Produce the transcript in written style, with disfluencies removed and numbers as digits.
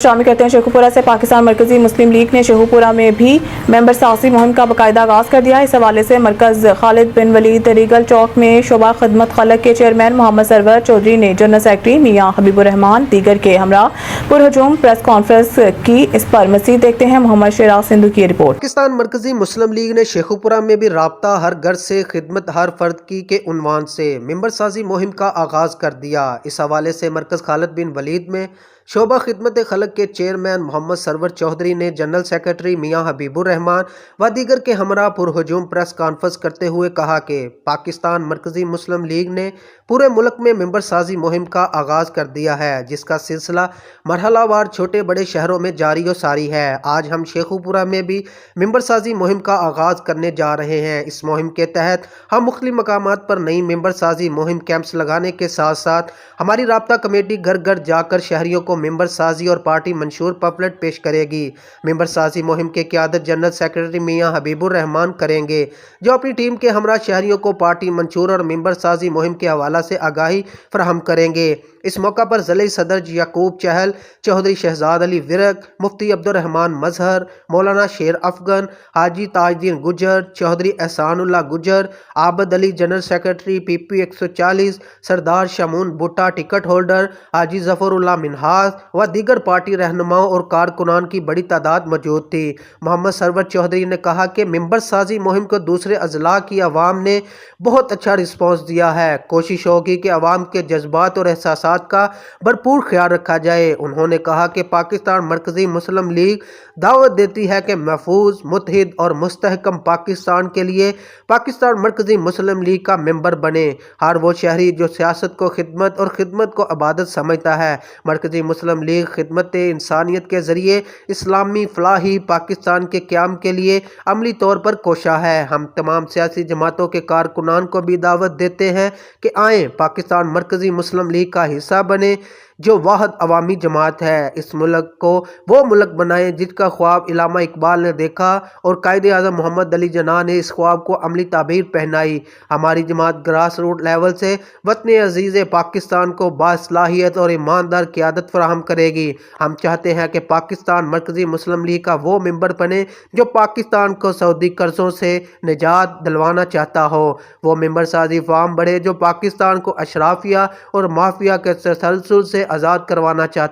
शामिल करते हैं। शेखुपुरा से पाकिस्तान मरकजी मुस्लिम लीग ने शेखुपुरा में भी मेंबर सासी मुहिम का बाकायदा आगाज कर दिया। इस हवाले से मरकज खालिद बिन वलीद रीगल चौक में शोबा खिदमत खलक के चेयरमैन मोहम्मद सरवर चौधरी ने जनरल सेक्रेटरी मियां हबीबुर रहमान दीगर के हमरा पुरहजूम प्रेस कॉन्फ्रेंस की। इस पर मज़ीद देखते हैं मोहम्मद शेराज सिंधु की रिपोर्ट। पाकिस्तान मरकजी मुस्लिम लीग ने शेखुपुरा में भी राब्ता हर घर से खिदमत हर फर्द की के उन्वान से मेंबर साजी मुहिम का आगाज कर दिया। इस हवाले से मरकज खालिद बिन वलीद में शोबा खिदमत खलक के चेयरमैन मोहम्मद सरवर चौधरी ने जनरल सेक्रेटरी मियां हबीबुर रहमान व दीगर के हमरा पुरहजूम प्रेस कॉन्फ्रेंस करते हुए कहा कि पाकिस्तान मरकजी मुस्लिम लीग ने पूरे मुल्क में मेंबर साजी मुहिम का आगाज कर दिया है, जिसका सिलसिला मरहलावार छोटे बड़े शहरों में जारी व सारी है। आज हम शेखुपुरा में भी मेंबर साजी मुहिम का आगाज करने जा रहे हैं। इस मुहिम के तहत हम मुख्तलिफ मकामात पर नई मेंबर साजी मुहिम कैंप्स लगाने के साथ साथ हमारी राब्ता कमेटी घर घर जाकर शहरियों को मेंबर साजी और पार्टी मंशूर पम्फलेट पेश करेगी। मेंबर साजी मुहिम के क़यादत जनरल सेक्रेटरी मियां हबीबुर रहमान करेंगे, जो अपनी टीम के हमरा शहरियों को पार्टी मंशूर और मेंबर साजी मुहिम के हवाला से आगाही फराहम करेंगे। इस मौका पर ज़िले सदर याकूब चहल, चौधरी शहजाद अली विरक, मुफ्ती अब्दुर्रहमान मजहर, मौलाना शेर अफगन, हाजी ताजुद्दीन गुजर, चौधरी एहसानुल्लाह गुजर, आबद अली जनरल सेक्रेटरी PP 140, सरदार शमून भुट्टा टिकट होल्डर, हाजी जफरुल्लाह मिनहास व दीगर पार्टी रहनुमाओं और कारकुनान की बड़ी तादाद मौजूद थी। मोहम्मद सरवर चौधरी ने कहा कि मेंबर साजी मुहिम को दूसरे अजला की आवाम ने बहुत अच्छा रिस्पॉन्स दिया है। कोशिश होगी कि आवाम के जज्बात और एहसासात का भरपूर ख्याल रखा जाए। उन्होंने कहा कि पाकिस्तान मरकजी मुस्लिम लीग दावत देती है कि महफूज, मुत्तहिद और मुस्तहकम पाकिस्तान के लिए पाकिस्तान मरकजी मुस्लिम लीग का मेंबर बने। हर वो शहरी जो सियासत को खिदमत और खिदमत को इबादत समझता है। मरकजी मुस्लिम लीग खिदमत इंसानियत के ज़रिए इस्लामी फलाही पाकिस्तान के क़याम के लिए अमली तौर पर कोशा है। हम तमाम सियासी जमातों के कारकुनान को भी दावत देते हैं कि आएँ पाकिस्तान मरकजी मुस्लिम लीग का हिस्सा बने, जो वाहिद अवामी जमात है। इस मुल्क को वो मुल्क बनाएं जिसका ख्वाब इल्लामा इकबाल ने देखा और कायद आज़म मोहम्मद अली जिन्ना ने इस ख्वाब को अमली ताबीर पहनाई। हमारी जमात ग्रास रूट लेवल से वतन अजीज़ पाकिस्तान को बासलाहियत और ईमानदार क़यादत फराहम करेगी। हम चाहते हैं कि पाकिस्तान मरकजी मुस्लिम लीग का वो मेंबर बने जो पाकिस्तान को सऊदी कर्ज़ों से निजात दिलवाना चाहता हो। वो मेंबर साजी फार्म बढ़े जो पाकिस्तान को अशराफिया और माफिया के तसलसल से आज़ाद करवाना चाहता